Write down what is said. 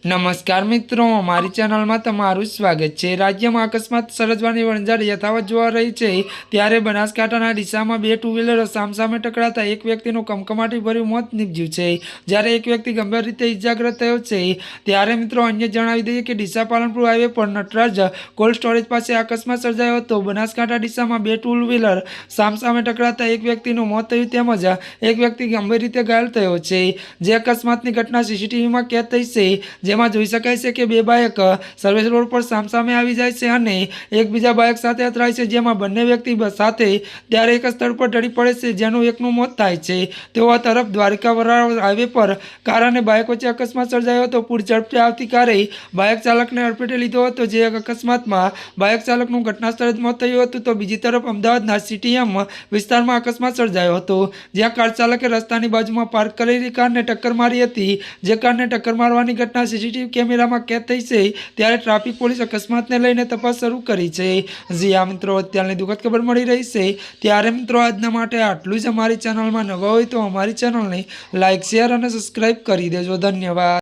नमस्कार मित्रों, हमारी चैनल में तमारू स्वागत है। राज्य में अकस्मात सर्जवानी वणझार यथावत जोवा रही है, त्यारे बनासकांठाना ડીસામાં બે ટુ વ્હીલરો સામસામે ટકરાતા એક વ્યક્તિનું કમકમાટી ભર્યું મોત નીપજ્યું છે, જ્યારે એક વ્યક્તિ ગંભીર રીતે ઇજાગ્રસ્ત થયો છે। ત્યારે મિત્રો અન્ય જણાવી દઈએ કે ડીસા પાલનપુર હાઈવે પર નટરાજ કોલ્ડ સ્ટોરેજ પાસે અકસ્માત સર્જાયો હતો। બનાસકાંઠા ડીસામાં બે ટુ વ્હીલર સામસામે ટકરાતા એક વ્યક્તિનું મોત થયું તેમજ એક વ્યક્તિ ગંભીર રીતે ઘાયલ થયો છે। જે અકસ્માતની ઘટના સીસીટીવીમાં કેદ થઈ છે, જેમાં જોઈ શકાય છે કે બે બાઇક સર્વિસ રોડ પર સામસામે આવી જાય છે અને એકબીજા બાઇક સાથે અથડાય છે, જેમાં બંને વ્યક્તિ સાથે ત્યારે એક સ્થળ પર ઢળી પડે છે, જેનું એકનું મોત થાય છે। તેઓ આ તરફ દ્વારકા વરાળ હાઈવે પર કાર અને બાઇક વચ્ચે અકસ્માત સર્જાયો હતો। પૂર ઝડપે આવતી કારે બાઇક ચાલકને અડફેટે લીધો હતો, જે અકસ્માતમાં બાઇક ચાલકનું ઘટના સ્થળે જ મોત થયું હતું। તો બીજી તરફ અમદાવાદના સીટીએમ વિસ્તારમાં અકસ્માત સર્જાયો હતો, જ્યાં કાર ચાલકે રસ્તાની બાજુમાં પાર્ક કરેલી કારને ટક્કર મારી હતી, જે કારને ટક્કર મારવાની ઘટના સીસીટીવી કેમેરામાં કેદ થઈ છે। ત્યારે ટ્રાફિક પોલીસ અકસ્માતને લઈને તપાસ શરૂ કરી છે। જી આ મિત્રો, અત્યારની દુઃખદ ખબર મળી રહી છે। ત્યારે મિત્રો આજના માટે આટલું જ। અમારી ચેનલમાં નવા હોય તો અમારી ચેનલને લાઇક, શેર અને સબસ્ક્રાઇબ કરી દેજો। ધન્યવાદ।